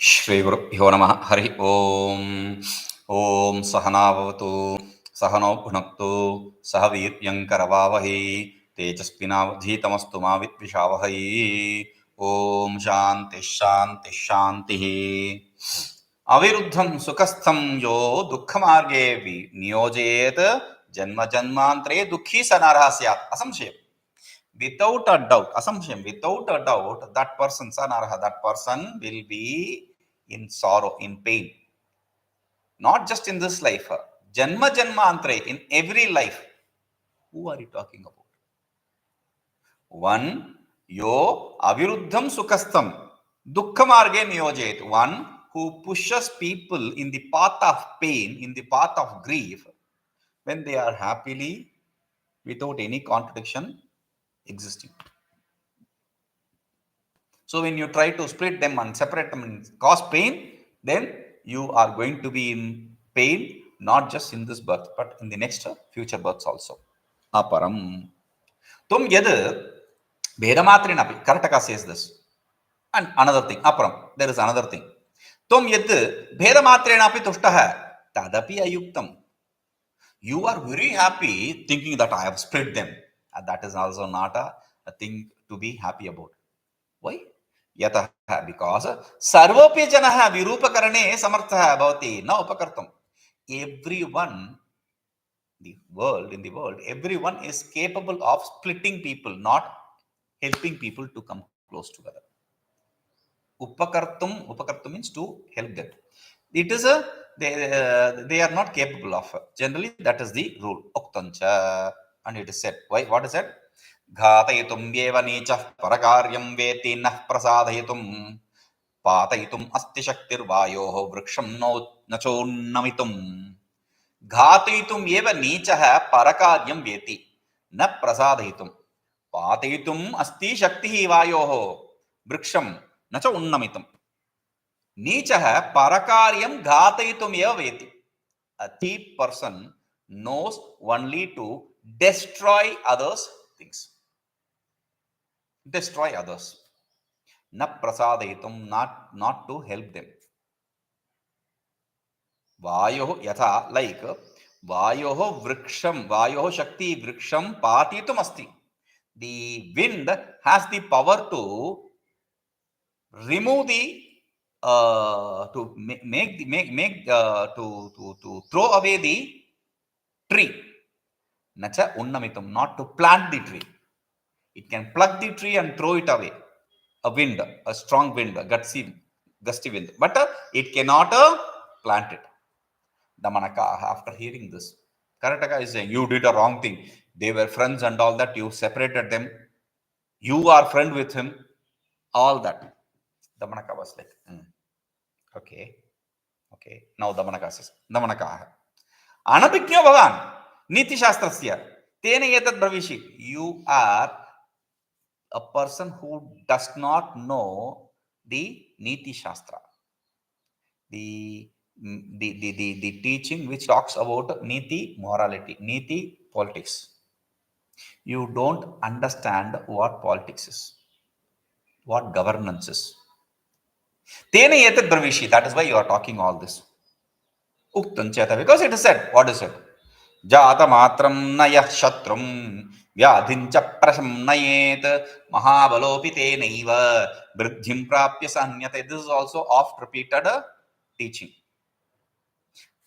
श्रीगुरुभ्यो नमः हरि ओम ओम सहनावतु सहनौ भुनक्तु सह वीर्यङ्करवावहै तेजस्विनावधीतमस्तु मा विद्विषावहै ओम शांति शांति शांति अविरुद्धं सुखस्थं यो दुःखमार्गे नियोजयेत् जन्म जन्मान्तरे दुःखी स नरः स्यात् असंशयम्. Without a doubt, assumption, without a doubt, that person, sanaraha, that person will be in sorrow, in pain. Not just in this life. Janma janmantre, in every life. Who are you talking about? One, yo aviruddham sukhastham, dukkhamarge niyojet. One who pushes people in the path of pain, in the path of grief, when they are happily, without any contradiction, existing. So when you try to split them and separate them and cause pain, then you are going to be in pain, not just in this birth, but in the next future births also. Aparaṃ. Tum yad bhedamātreṇāpi. Kartaka says this. And another thing, aparaṃ. There is another thing. Tum yad bhedamātreṇāpi tuṣṭastadapyayuktaṃ. You are very happy thinking that I have split them. And that is also not a thing to be happy about. Why? Yataḥ, because sarvato'pi janah virūpakaraṇe samartho bhavati nopakartum. Everyone, in the world, everyone is capable of splitting people, not helping people to come close together. Upakartum means to help them. It is they are not capable of. Generally, that is the rule. Uktañca, and it is said. Why? What is said? ghātayitumeva nīcaḥ parakāryaṃ vetti nah prasādayitum pātayitumasti śaktirvāyorvṛkṣaṃ na connamitum. ghātayitumeva nīcaḥ parakāryaṃ vetti na prasādayitum pātayitumasti śaktirvāyorvṛkṣaṃ na connamitum. nīcaḥ parakāryaṃ ghātayitumeva vetti. A thief person knows only to destroy others' things. Destroy others. Na prasādayitum, not to help them. Vayoh yatha, like vayoh vrikṣam, vayoh shakti vrikṣam pātayitumasti. The wind has the power to remove the to throw away the tree. Nacha unnamitum, not to plant the tree. It can pluck the tree and throw it away. A wind, a strong wind, a gusty wind. But it cannot plant it. Damanaka, after hearing this, Karataka is saying, you did a wrong thing. They were friends and all that. You separated them. You are friend with him. All that. Damanaka was like, okay. Now Damanaka says, Damanaka. Anabhijño bhavānnītiśāstrasya tenaitadbravīti. You are a person who does not know the nīcaḥ, the teaching which talks about nīti, morality, nīti, politics. You don't understand what politics is, what governance is. tenaitadbravīti. That is why you are talking all this. Uktañca, because it is said. What is it? jātamātraṃ nayah śatruṃ vyādhiṃ prashamnayet mahābalo'pi tenaiva vriddhiṃ prāpya sahnyate. This is also oft repeated teaching.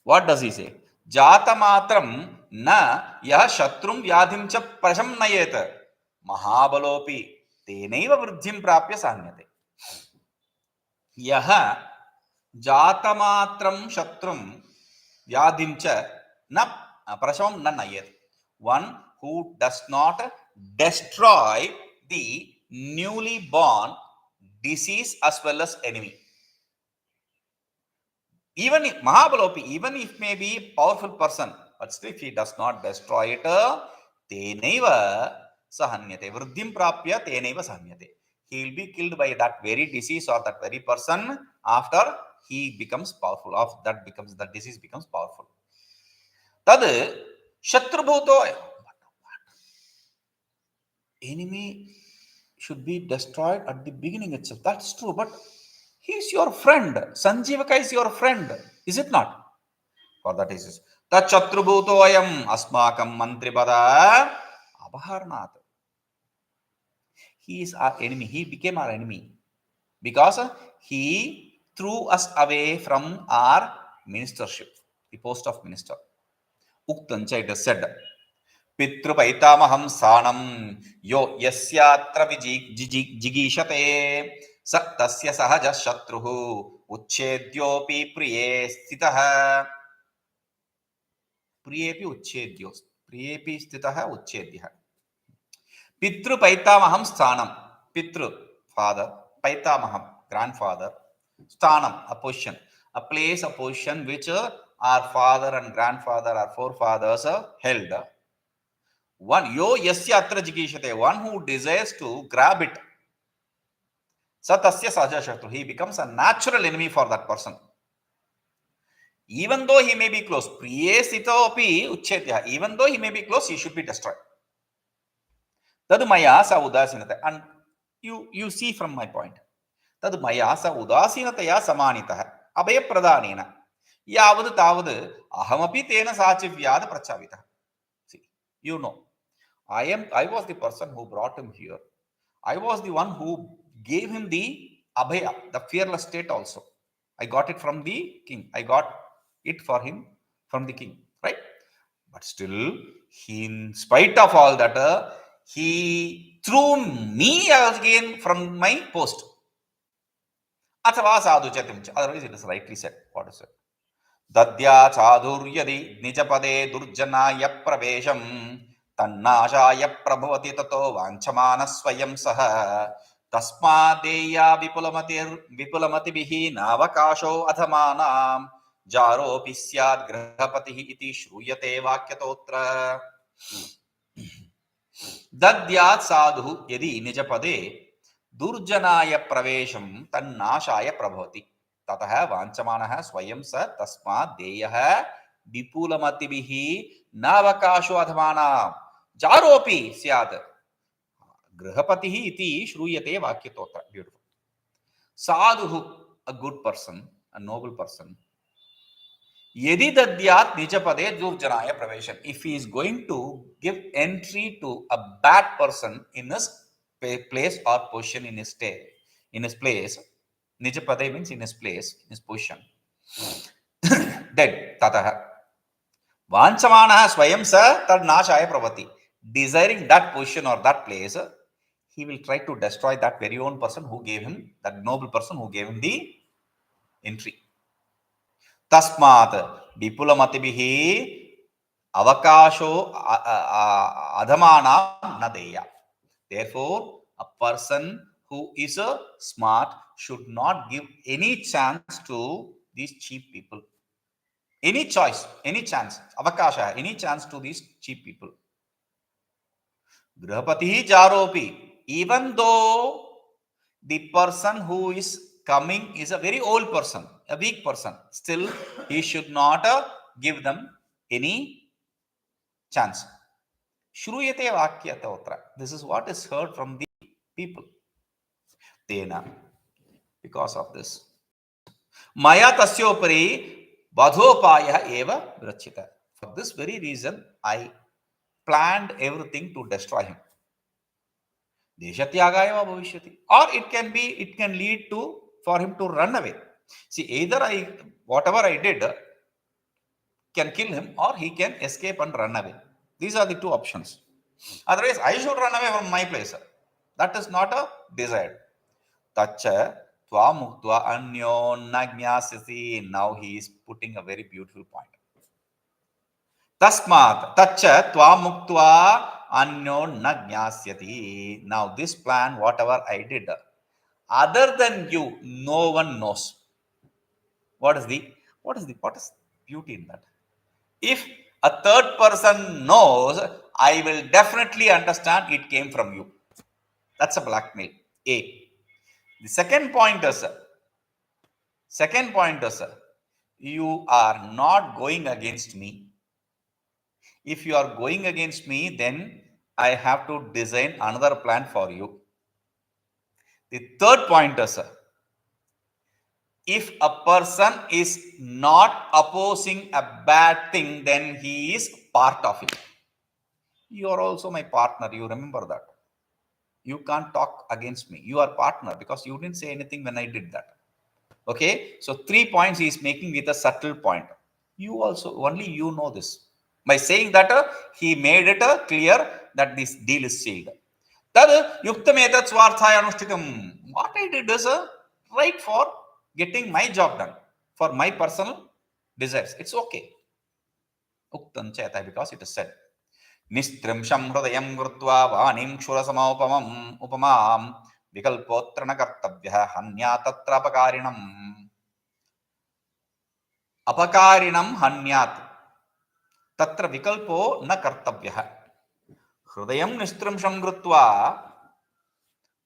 What does he say? jātamātraṃ na yah śatruṃ vyādhiṃ prashamnayet mahābalo'pi tenaiva vriddhiṃ prāpya sahnyate. Yah jātamātraṃ śatruṃ vyādhiṃ na prashamam na nayet. One who does not destroy the newly born disease as well as enemy. Even if mahābalo'pi, even if may be a powerful person, but still if he does not destroy it, tenaiva sahanyate. Vriddhiṃ prāpya tenaiva sahanyate. He will be killed by that very disease or that very person after he becomes powerful. Of that disease becomes powerful. Tad śatrurucchedyo'pi. Enemy should be destroyed at the beginning itself. That's true, but He is your friend. Sanjivaka is your friend. Is it not? For that he says, tacchatrubhūto'yamasmākaṃ mantripada apaharnāt. He is our enemy. He became our enemy because he threw us away from our ministership, the post of minister. Uktañca, it is said, pitrupaitamaham sānam yo yasyatra jigīshate sa tasya sahaja śatrurucchedyo'pi priye stitah. Priyepi uchchedyos. Priyepi stitah uchchedyah. Pitru paitamaham sthanam. Pitru, father. Paitamaham, grandfather. Sthanam, a position. A place, a position which our father and grandfather, our forefathers held. One, yo yasya atra jigishate, one who desires to grab it. Satasya sahaja shatru. He becomes a natural enemy for that person. Even though he may be close, priyesito'pi uchchedyah. Even though he may be close, he should be destroyed. Tadu maya sa udasinata. And you see from my point. Tadu maya sa udasinataya samānītah abhayapradānena. Yavad tavad ahamapi tena sachi vyādhiṃ. See, you know, I was the person who brought him here. I was the one who gave him the abhaya, the fearless state also. I got it from the king. I got it for him from the king, right? But still, in spite of all that, he threw me again from my post. Otherwise, it is rightly said. What is it? Dadya chaduryadi nijapade durjanaya pravesham tannāśāya prabhavati tato vañchamāna svayam saha tasmādeya vipulamatibhirnāvakāśo'dhamānām jāropi syād grahapatihi iti śrūyate vakyatotra. Dadyāt sadhu yadi nijapade durjanaya pravesham tannāśāya prabhavati tatah vañchamānah svayam sa tasmāt deyah vipulamatibhirnāvakāśo'dhamānām jāropi syād grahapatihi iti śrūyate vakyatotra. Beautiful. Sadhu, a good person, a noble person. Yadi dadyāt nijapade durjanaya pravesham. If he is going to give entry to a bad person in his place or position, in his state, in his place, nijapade means in his place, in his position. Then tatah vañchamānah svayam sa tannāśāya prabhavati. Desiring that position or that place, he will try to destroy that very own person who gave him, that noble person who gave him the entry. Tasmāt vipulamatibhirnāvakāśo'dhamānām na deya. Therefore, a person who is smart should not give any chance to these cheap people. Any choice, any chance, avakāsha, any chance to these cheap people. Grahapatihi jāropi. Even though the person who is coming is a very old person, a weak person, still he should not give them any chance. Śrūyate vakyatotra. This is what is heard from the people. Tena. Because of this. Maya tasyopari vadhopāyah eva virachita. For this very reason, I planned everything to destroy him. Deshatyagaya bhavishyati. Or it can lead to for him to run away. See, either whatever I did can kill him, or he can escape and run away. These are the two options. Otherwise, I should run away from my place. That is not a desired. Tvaṃ anyo nagnyāsyati. Now he is putting a very beautiful point. Tasmāt tacca tvaṃ anyo nagnyāsyati. Now this plan, whatever I did, other than you, no one knows. What is beauty in that? If a third person knows, I will definitely understand it came from you. That's a blackmail. A. The second point is, you are not going against me. If you are going against me, then I have to design another plan for you. The third point is, If a person is not opposing a bad thing, then he is part of it. You are also my partner. You remember that. You can't talk against me. You are partner because you didn't say anything when I did that. Okay. So 3 points he is making with a subtle point. You also, only you know this. By saying that, he made it clear that this deal is sealed. Tad yuktametat swarthaya anushtitam. What I did is right for getting my job done, for my personal desires. It's okay. Uktañca, because it is said. Nistrimsham hridayam krutva vānim kshurasamopamam upamam vikalpotra na kartavyah hanyat tatra apakarinam. Apakarinam hanyat tatra vikalpo na kartavyah. Hridayam nistrimsham krutva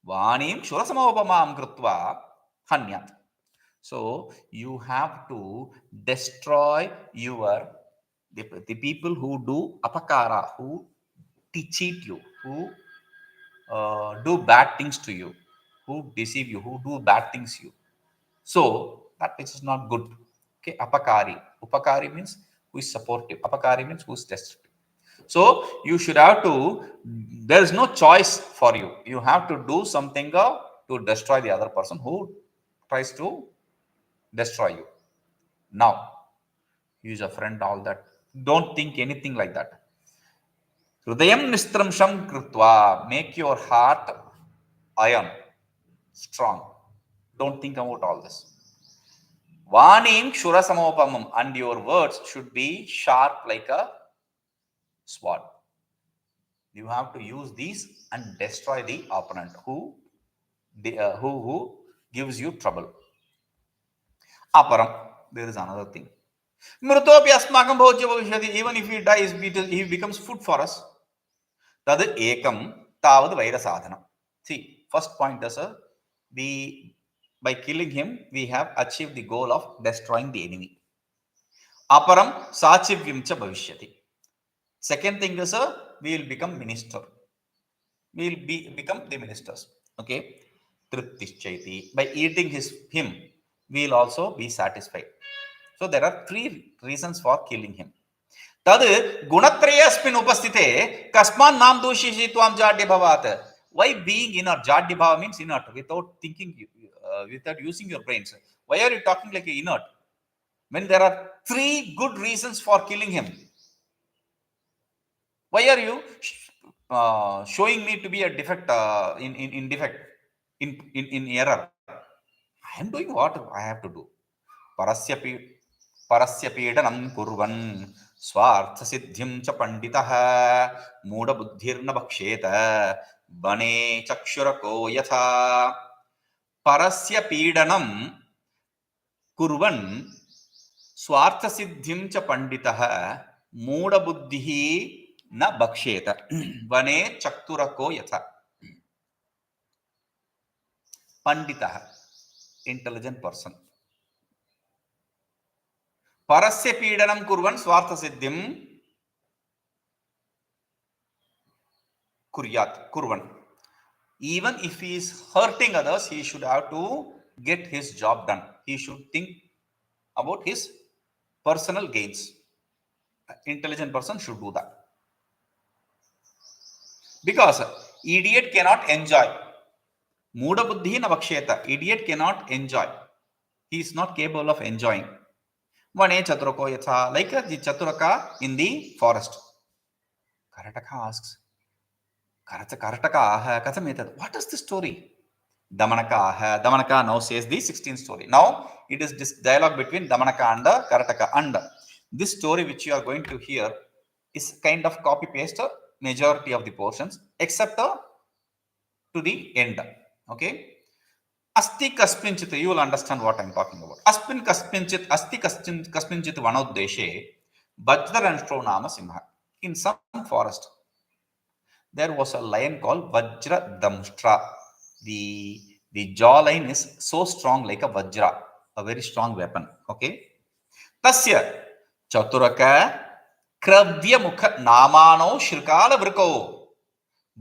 vānim kshurasamopamam krutva hanyat. So you have to destroy your the people who do apakara, who cheat you, who do bad things to you, who deceive you, who do bad things to you. So that which is not good. Okay, apakari. Upakari means who is supportive. Apakari means who is destructive. So you should have to. There is no choice for you. You have to do something to destroy the other person who tries to destroy you. Now, he is a friend. All that. Don't think anything like that. Hridayam nistramsham krutva. Make your heart iron, strong. Don't think about all this. Vānim kshurasamopamam. And your words should be sharp like a sword. You have to use these and destroy the opponent who gives you trouble. Aparaṃ. There is another thing. Mritopi asmākaṃ bhojya bhavishyati. Even if he dies, he becomes food for us. Tad ekam tāvad vaira sadhanam. See, first point is by killing him, we have achieved the goal of destroying the enemy. Aparaṃ sāchivyam ca bhavishyati. Second thing is we will become minister. We will become the ministers. Okay. Trutishchaiti. By eating him, we will also be satisfied. So there are 3 reasons for killing him. Tad gunatrayasmin upasthite kasman nam doshishi tvaṃ jātamātraṃ. Why being inert? Jātamātraṃ means inert, without thinking, without using your brains. Why are you talking like inert? When there are 3 good reasons for killing him. Why are you showing me to be a defect, in error? I am doing what I have to do. Parasya pīdanam kurvan swartha siddhyam cha panditah mūda buddhirna bhaksheta bane chakshurako yatha. Parasya pīdanam kurvan swartha siddhyam cha panditah mūda buddhihi na bhaksheta bane chakturako yatha. Panditah, intelligent person. Parasya pīdanam kurvan swartha siddhyam kuryat kurvan. Even if he is hurting others, he should have to get his job done. He should think about his personal gains. An intelligent person should do that. Because idiot cannot enjoy. Mūda buddhi na bhaksheta. Idiot cannot enjoy. He is not capable of enjoying. Vane chaturako yatha. Like the chaturaka in the forest. Karataka asks, Karataka kathametad. What is the story? Damanaka. Damanaka now says the 16th story. Now it is this dialogue between Damanaka and Karataka. And this story which you are going to hear is kind of copy paste majority of the portions except to the end. Okay. Asti kaspinchit, you will understand what I am talking about. Aspin kaspinchit, asti kaspinchit vanodeshe, vajraranshro nama simha. In some forest, there was a lion called Vajradamshtra. The jawline is so strong like a Vajra, a very strong weapon. Okay. Tasya chaturaka kravya mukha namano shirkala vrko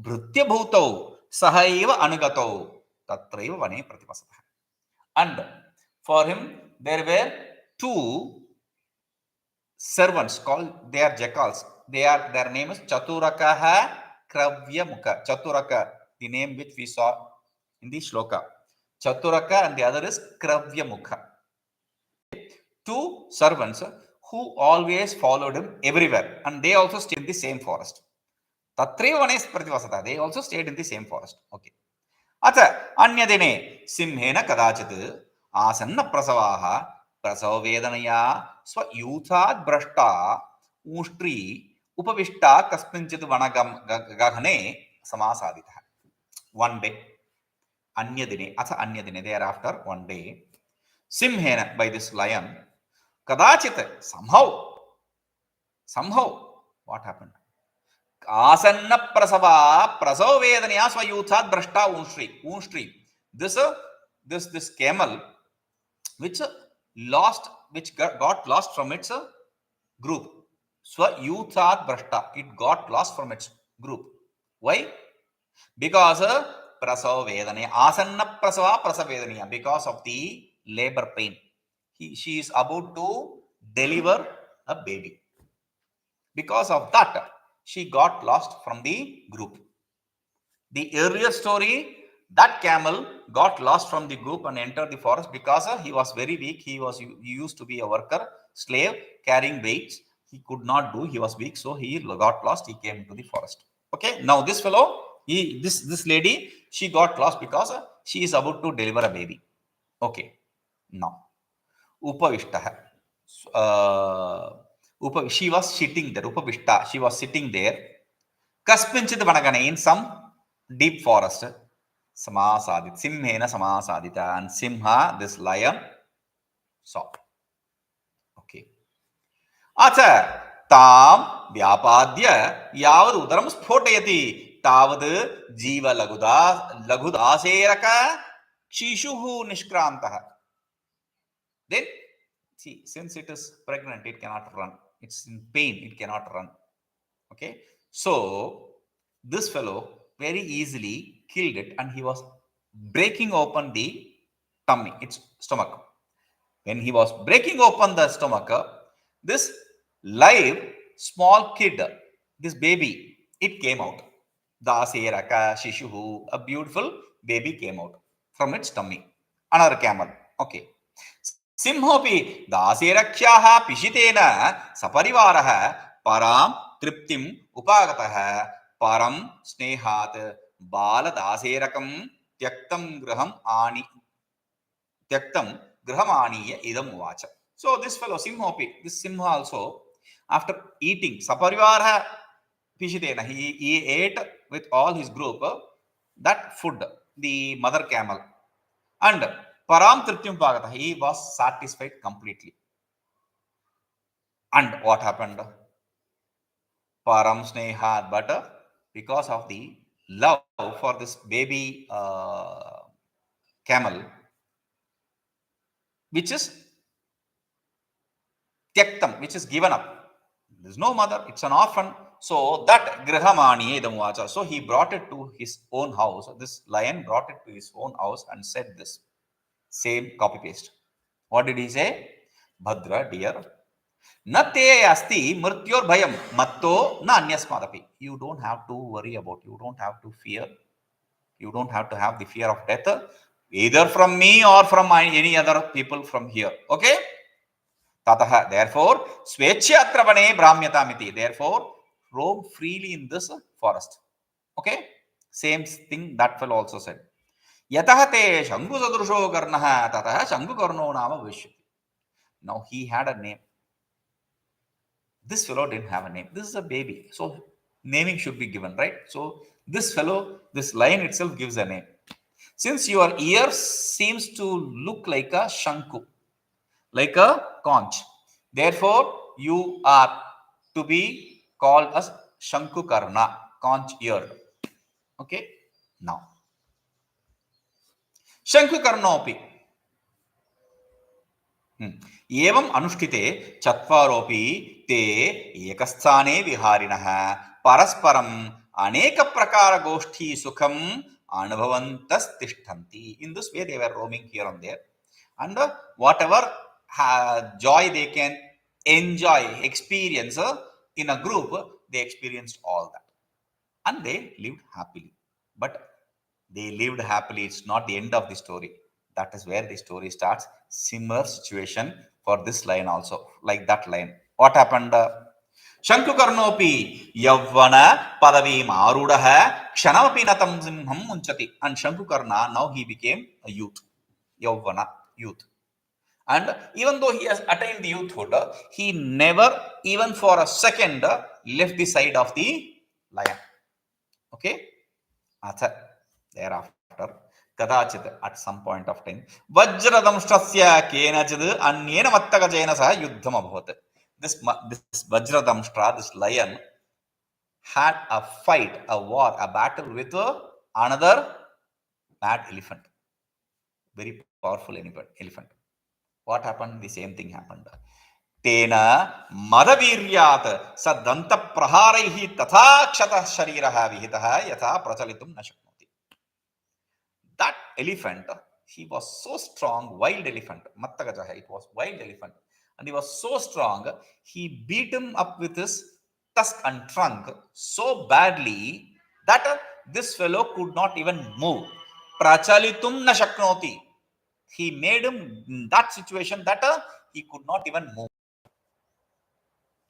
bhrutya bhūto sahaiva anugato tatraiva vane pratipasatah. And For him, there were two servants called, they are jackals. Their name is Chaturakaha, Kravyamukha. Chaturaka, the name which we saw in the shloka. Chaturaka and the other is Kravyamukha. Two servants who always followed him everywhere, and they also stayed in the same forest. Tatrevane prativasata. They also stayed in the same forest. Okay. Atha anyadine simhena kadachit asanna prasavaha prasavavedanaya swayūtād-brashta ūštri upavishta kasminchit vanagahane samāsāditah. One day, anyadine, atha anyadine, thereafter one day, simhena, by this lion, kadachit, somehow, what happened? Asanna prasava vedaniya swayūtād-brashta ūštri. This camel which got lost from its group. Swayūtād-brashta, it got lost from its group. Why? Because prasava vedaniya, asanna prasava vedaniya, because of the labor pain. She is about to deliver a baby. Because of that, she got lost from the group. The earlier story, that camel got lost from the group and entered the forest because he was very weak. He used to be a worker, slave, carrying weights. He could not do. He was weak, so he got lost. He came to the forest. Okay. Now this fellow, this lady, she got lost because she is about to deliver a baby. Okay. Now, upavishta. She was sitting there. Upavishta. She was sitting there. Kaspinchit vanagane, in some deep forest. Samāsādita. Simhena samāsādita. And Simha, this lion, saw. Okay. Atha tam vyapadya yavad udaram spotayati tavad jiva laghudaseraka shishuhu nishkrantaha. Then, see, since it is pregnant, it cannot run. It's in pain, it cannot run. Okay. So, this fellow very easily killed it, and he was breaking open the tummy, its stomach. When he was breaking open the stomach, this live small kid, this baby, it came out. Daseraka shishuhu, a beautiful baby came out from its tummy. Another camel. Okay. Simhopi daserakshyaha pishitena saparivaraha paraṃ triptim upagataha param snehat bala daserakam tyaktam graham aniya idam uvacha. So this fellow Simhopi, this Simha also, after eating saparivaraha pishitena, he ate with all his group that food, the mother camel, and param triptim upagataha, he was satisfied completely. And what happened? Param snehat, but because of the love for this baby camel, which is tyaktam, which is given up. There's no mother, it's an orphan. So that grahamaniya idam uvacha. So he brought it to his own house. This lion brought it to his own house and said this. Same copy paste. What did he say? Bhadra, dear, na te asti mrityor bhayam matto na anyasmādapi. You don't have to worry about, you don't have to fear, you don't have to have the fear of death, either from me or from any other people from here. Okay. Tataha, therefore, svēcchyatrabane brāhmyatamiti. Therefore, roam freely in this forest. Okay. Same thing that fellow also said. Yataḥ te śaktirvāyorvṛkṣaṃ karnaha tataḥ śaktirvāyorvṛkṣaṃ nama vishyati. Now he had a name. This fellow didn't have a name. This is a baby. So naming should be given, right? So this fellow, this lion itself gives a name. Since your ear seems to look like a shanku, like a conch, therefore you are to be called as shankukarna, conch eared. Okay. Now, shankukarnopi. Evam anushthite chatvaropi te ekasthane viharinaha parasparam aneka prakara goshthi sukham anubhavantas tishṭhanti. In this way they were roaming here and there, and whatever joy they can enjoy, experience in a group, they experienced all that. And they lived happily. But they lived happily. It's not the end of the story. That is where the story starts. Similar situation for this line also. Like that line. What happened? Shankukarnopi yavvana padavim arudaha kshanamapi natam simham munchati. And Shankukarna, now he became a youth. Yavvana, youth. And even though he has attained the youthhood, he never, even for a second, left the side of the lion. Okay? Thereafter, kadachit, at some point of time, vajradamshtrasya kenachid anyena mattagajena saha yuddham abhavat. This vajradamshtra, this lion, had a fight, a war, a battle with another mad elephant. Very powerful elephant. What happened? The same thing happened. Tena madaviryat sadanta praharaihi tatha kshatah shariraha vihitaha yatha prachalitum na shaknoti. That elephant, he was so strong, wild elephant, mattagajaha, it was wild elephant, and he was so strong, he beat him up with his tusk and trunk so badly that this fellow could not even move. Prachalitum na shaknoti. He made him in that situation that he could not even move.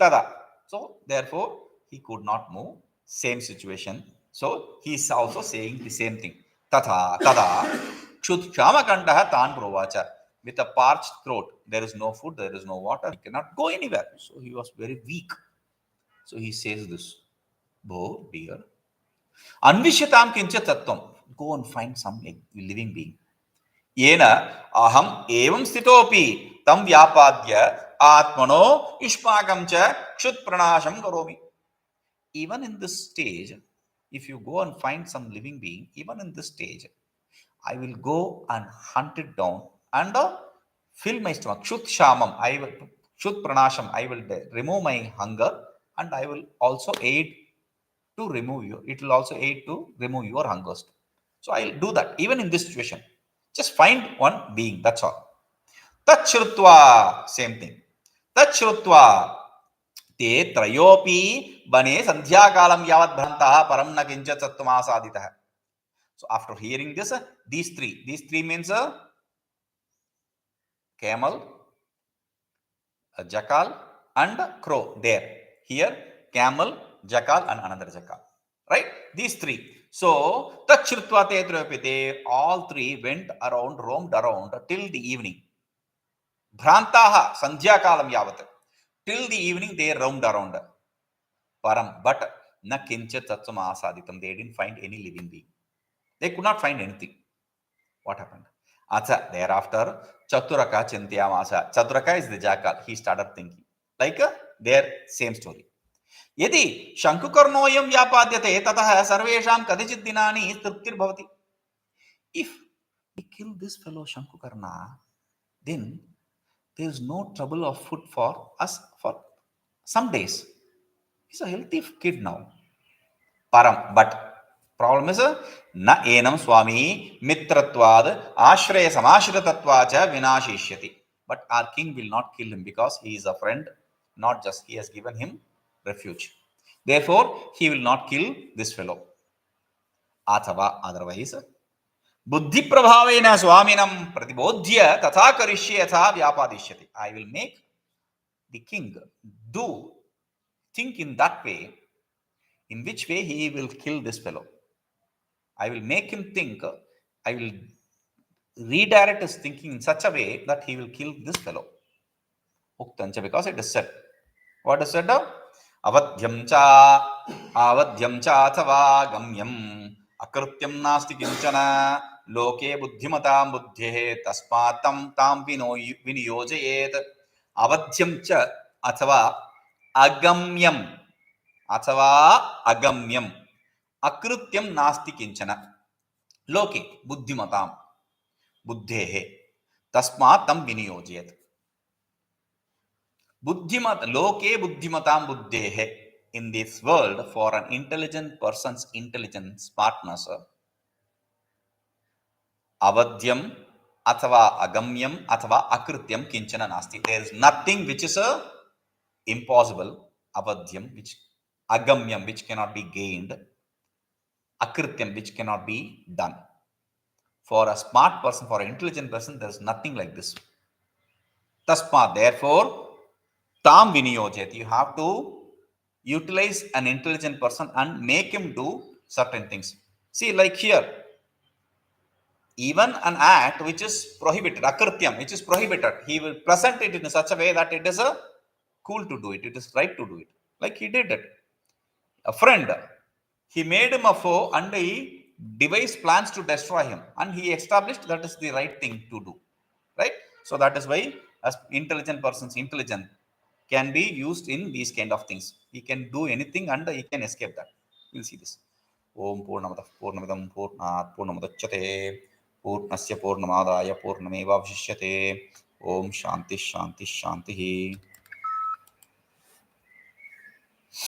Tada. So, therefore, he could not move. Same situation. So, he is also saying the same thing. Tatha, tada, kshutkshamakandaha tan provacha. With a parched throat, there is no food, there is no water, he cannot go anywhere. So, he was very weak. So, he says this. Bo, dear. Anvishyatam kincha tattvam. Go and find some living being. Yena aham evam sthitopi tam vyapadya atmano ishmakam cha kshutrpranasham karomi. Even in this stage, if you go and find some living being, even in this stage, I will go and hunt it down and fill my stomach. Kshutshamam, kshutrpranasham, I will remove my hunger, and I will also aid to remove you. It will also aid to remove your hunger. So I will do that even in this situation. Just find one being, that's all. Tacchatrubhūto'yamasmākaṃ, same thing. Tacchatrubhūto'yamasmākaṃ te trayopi bane sandhyakalam yadbhedamātreṇāpi aparaṃ na kincha tattvāṃ. So after hearing this, these three means a camel, a jackal, and a crow. There. Here, camel, jackal, and another jackal. Right? These three. So, tacchatrubhūto'yamasmākaṃ, they all three went around, roamed around till the evening. Bhrantaha sandhyakalam yavat. Till the evening they roamed around. Param, but na kincha tattvāṃ asaditam. They didn't find any living being. They could not find anything. What happened? Thereafter, Chaturaka Chintayamasa. Chaturaka is the jackal. He started thinking. Like their same story. Yadi Shankukarnoyam vyapadyate tatah sarvesham kadachit dinani bhavati. If we kill this fellow Shankukarna, then there is no trouble of food for us for some days. He's a healthy kid now. Param, but problem is na enam swami mitratvad ashraya samāshritatvacha vinashishyati. But our king will not kill him because he is a friend, not just he has given him refuge. Therefore, he will not kill this fellow. Athava, otherwise, buddhi prabhavena swaminam pratibodhya tatha karishye yatha vyapadishyati. I will make the king think in that way, in which way he will kill this fellow. I will make him think, I will redirect his thinking in such a way that he will kill this fellow. Uktañca, because it is said. What is said? Avadhyam cha athava gamyam akrutyam nasti kinchana loke buddhimatam buddhehe tasmātam tam viniyojayet. Avadhyam cha athava agamyam akrutyam nasti kinchana loke buddhimatam buddhehe tasmātam viniyojayet. Loke buddhimatam buddhehe. In this world, for an intelligent person's intelligence, smartness, avadhyam athava agamyam athava akrityam kinchana nasti. There is nothing which is impossible, avadhyam, which agamyam, which cannot be gained, akrityam, which cannot be done. For a smart person, for an intelligent person, there is nothing like this. Tasma, therefore, tam viniyojayati. You have to utilize an intelligent person and make him do certain things. See, like here, even an act which is prohibited, akrityam, which is prohibited, he will present it in such a way that it is cool to do it. It is right to do it. Like he did it. A friend, he made him a foe and he devised plans to destroy him. And he established that is the right thing to do. Right? So that is why as intelligent persons, intelligent can be used in these kind of things. He can do anything and he can escape that. We'll see this. Om Purnamadaḥ Purnamidam Purnāt Purnamudachyate Purnasya Purnamadaya Purnamevavashishyate. Om Shanti Shanti Shanti.